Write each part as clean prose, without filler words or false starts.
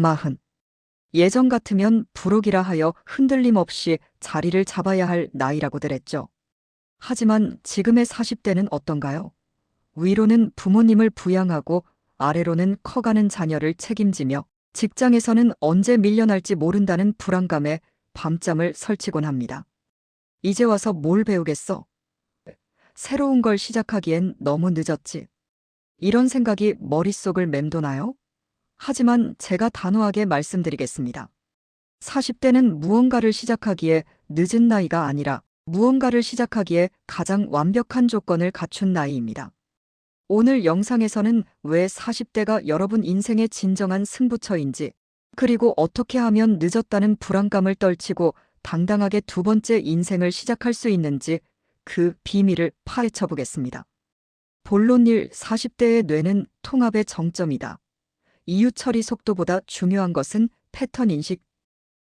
40. 예전 같으면 부록이라 하여 흔들림 없이 자리를 잡아야 할 나이라고들 했죠. 하지만 지금의 40대는 어떤가요? 위로는 부모님을 부양하고 아래로는 커가는 자녀를 책임지며 직장에서는 언제 밀려날지 모른다는 불안감에 밤잠을 설치곤 합니다. 이제 와서 뭘 배우겠어? 새로운 걸 시작하기엔 너무 늦었지. 이런 생각이 머릿속을 맴도나요? 하지만 제가 단호하게 말씀드리겠습니다. 40대는 무언가를 시작하기에 늦은 나이가 아니라 무언가를 시작하기에 가장 완벽한 조건을 갖춘 나이입니다. 오늘 영상에서는 왜 40대가 여러분 인생의 진정한 승부처인지, 그리고 어떻게 하면 늦었다는 불안감을 떨치고 당당하게 두 번째 인생을 시작할 수 있는지 그 비밀을 파헤쳐 보겠습니다. 본론 1. 40대의 뇌는 통합의 정점이다. 이유 처리 속도보다 중요한 것은 패턴 인식.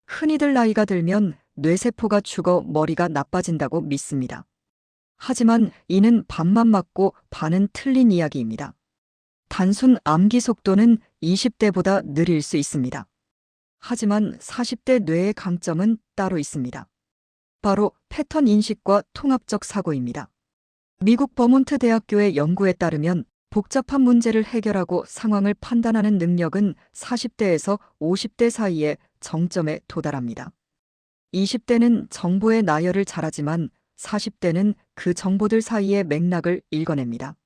흔히들 나이가 들면 뇌세포가 죽어 머리가 나빠진다고 믿습니다. 하지만 이는 반만 맞고 반은 틀린 이야기입니다. 단순 암기 속도는 20대보다 느릴 수 있습니다. 하지만 40대 뇌의 강점은 따로 있습니다. 바로 패턴 인식과 통합적 사고입니다. 미국 버몬트 대학교의 연구에 따르면 복잡한 문제를 해결하고 상황을 판단하는 능력은 40대에서 50대 사이의 정점에 도달합니다. 20대는 정보의 나열을 잘하지만 40대는 그 정보들 사이의 맥락을 읽어냅니다.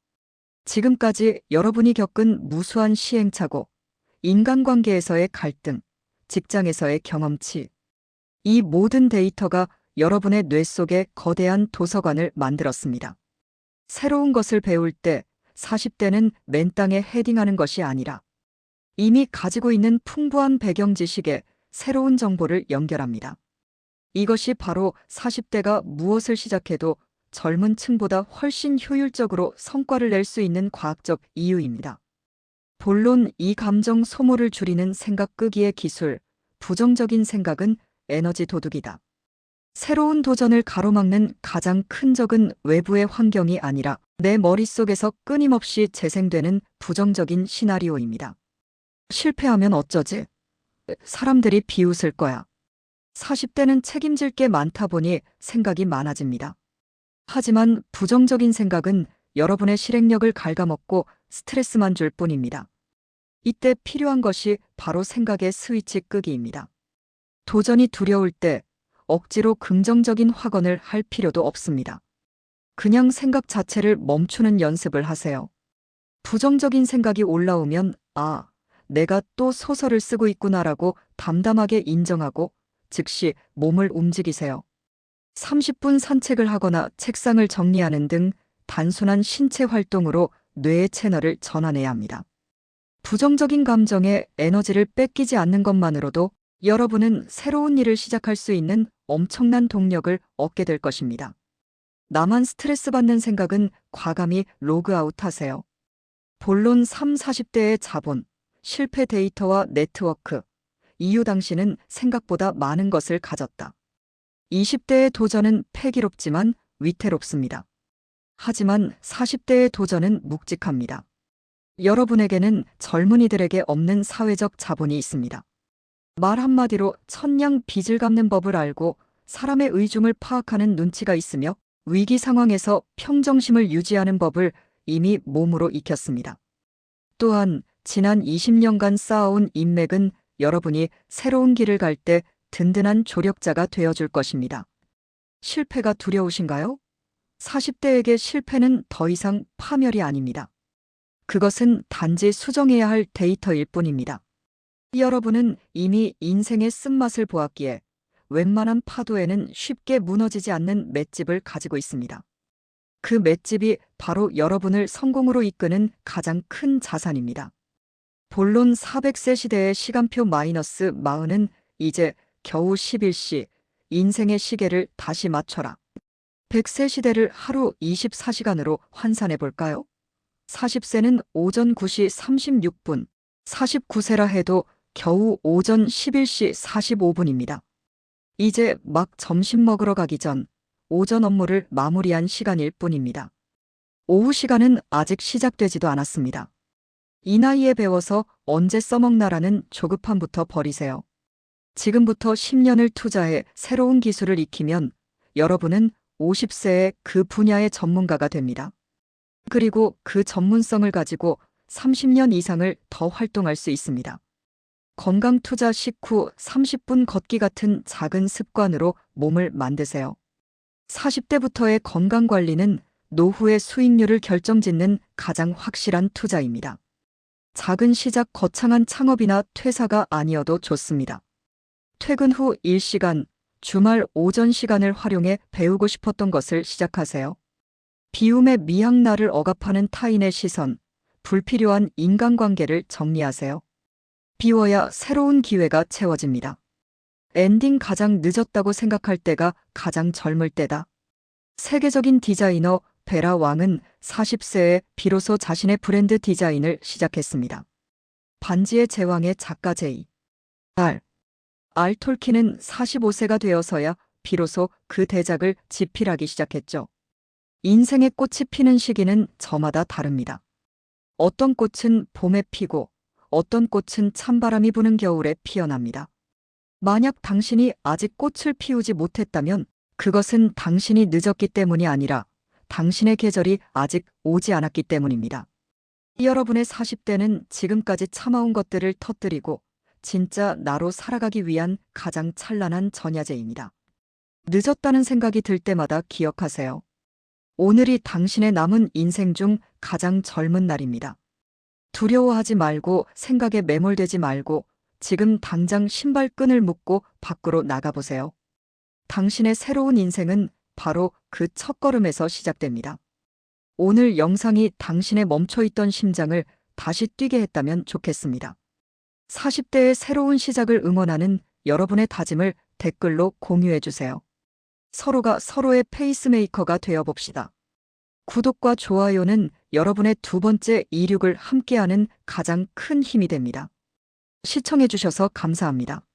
지금까지 여러분이 겪은 무수한 시행착오, 인간관계에서의 갈등, 직장에서의 경험치, 이 모든 데이터가 여러분의 뇌 속에 거대한 도서관을 만들었습니다. 새로운 것을 배울 때 40대는 맨땅에 헤딩하는 것이 아니라 이미 가지고 있는 풍부한 배경 지식에 새로운 정보를 연결합니다. 이것이 바로 40대가 무엇을 시작해도 젊은 층보다 훨씬 효율적으로 성과를 낼 수 있는 과학적 이유입니다. 본론 이 감정 소모를 줄이는 생각 끄기의 기술, 부정적인 생각은 에너지 도둑이다. 새로운 도전을 가로막는 가장 큰 적은 외부의 환경이 아니라 내 머릿속에서 끊임없이 재생되는 부정적인 시나리오입니다. 실패하면 어쩌지? 사람들이 비웃을 거야. 40대는 책임질 게 많다 보니 생각이 많아집니다. 하지만 부정적인 생각은 여러분의 실행력을 갉아먹고 스트레스만 줄 뿐입니다. 이때 필요한 것이 바로 생각의 스위치 끄기입니다. 도전이 두려울 때 억지로 긍정적인 확언을 할 필요도 없습니다. 그냥 생각 자체를 멈추는 연습을 하세요. 부정적인 생각이 올라오면 내가 또 소설을 쓰고 있구나라고 담담하게 인정하고 즉시 몸을 움직이세요. 30분 산책을 하거나 책상을 정리하는 등 단순한 신체 활동으로 뇌의 채널을 전환해야 합니다. 부정적인 감정에 에너지를 뺏기지 않는 것만으로도 여러분은 새로운 일을 시작할 수 있는 엄청난 동력을 얻게 될 것입니다. 나만 스트레스 받는 생각은 과감히 로그아웃 하세요. 본론 3, 40대의 자본, 실패 데이터와 네트워크, 이유 당신은 생각보다 많은 것을 가졌다. 20대의 도전은 패기롭지만 위태롭습니다. 하지만 40대의 도전은 묵직합니다. 여러분에게는 젊은이들에게 없는 사회적 자본이 있습니다. 말 한마디로 천냥 빚을 갚는 법을 알고 사람의 의중을 파악하는 눈치가 있으며 위기 상황에서 평정심을 유지하는 법을 이미 몸으로 익혔습니다. 또한 지난 20년간 쌓아온 인맥은 여러분이 새로운 길을 갈 때 든든한 조력자가 되어줄 것입니다. 실패가 두려우신가요? 40대에게 실패는 더 이상 파멸이 아닙니다. 그것은 단지 수정해야 할 데이터일 뿐입니다. 여러분은 이미 인생의 쓴맛을 보았기에 웬만한 파도에는 쉽게 무너지지 않는 맷집을 가지고 있습니다. 그 맷집이 바로 여러분을 성공으로 이끄는 가장 큰 자산입니다. 본론 400세 시대의 시간표 마이너스 40은 이제 겨우 11시, 인생의 시계를 다시 맞춰라. 100세 시대를 하루 24시간으로 환산해 볼까요? 40세는 오전 9시 36분, 49세라 해도 겨우 오전 11시 45분입니다. 이제 막 점심 먹으러 가기 전 오전 업무를 마무리한 시간일 뿐입니다. 오후 시간은 아직 시작되지도 않았습니다. 이 나이에 배워서 언제 써먹나라는 조급함부터 버리세요. 지금부터 10년을 투자해 새로운 기술을 익히면 여러분은 50세에 그 분야의 전문가가 됩니다. 그리고 그 전문성을 가지고 30년 이상을 더 활동할 수 있습니다. 건강 투자 식후 30분 걷기 같은 작은 습관으로 몸을 만드세요. 40대부터의 건강 관리는 노후의 수익률을 결정짓는 가장 확실한 투자입니다. 작은 시작 거창한 창업이나 퇴사가 아니어도 좋습니다. 퇴근 후 1시간, 주말 오전 시간을 활용해 배우고 싶었던 것을 시작하세요. 비움의 미학나를 억압하는 타인의 시선, 불필요한 인간관계를 정리하세요. 비워야 새로운 기회가 채워집니다. 엔딩 가장 늦었다고 생각할 때가 가장 젊을 때다. 세계적인 디자이너 베라 왕은 40세에 비로소 자신의 브랜드 디자인을 시작했습니다. 반지의 제왕의 작가 알 톨킨은 45세가 되어서야 비로소 그 대작을 집필하기 시작했죠. 인생의 꽃이 피는 시기는 저마다 다릅니다. 어떤 꽃은 봄에 피고 어떤 꽃은 찬바람이 부는 겨울에 피어납니다. 만약 당신이 아직 꽃을 피우지 못했다면 그것은 당신이 늦었기 때문이 아니라 당신의 계절이 아직 오지 않았기 때문입니다. 여러분의 40대는 지금까지 참아온 것들을 터뜨리고 진짜 나로 살아가기 위한 가장 찬란한 전야제입니다. 늦었다는 생각이 들 때마다 기억하세요. 오늘이 당신의 남은 인생 중 가장 젊은 날입니다. 두려워하지 말고 생각에 매몰되지 말고 지금 당장 신발끈을 묶고 밖으로 나가보세요. 당신의 새로운 인생은 바로 그 첫걸음에서 시작됩니다. 오늘 영상이 당신의 멈춰있던 심장을 다시 뛰게 했다면 좋겠습니다. 40대의 새로운 시작을 응원하는 여러분의 다짐을 댓글로 공유해주세요. 서로가 서로의 페이스메이커가 되어봅시다. 구독과 좋아요는 여러분의 두 번째 이륙을 함께하는 가장 큰 힘이 됩니다. 시청해주셔서 감사합니다.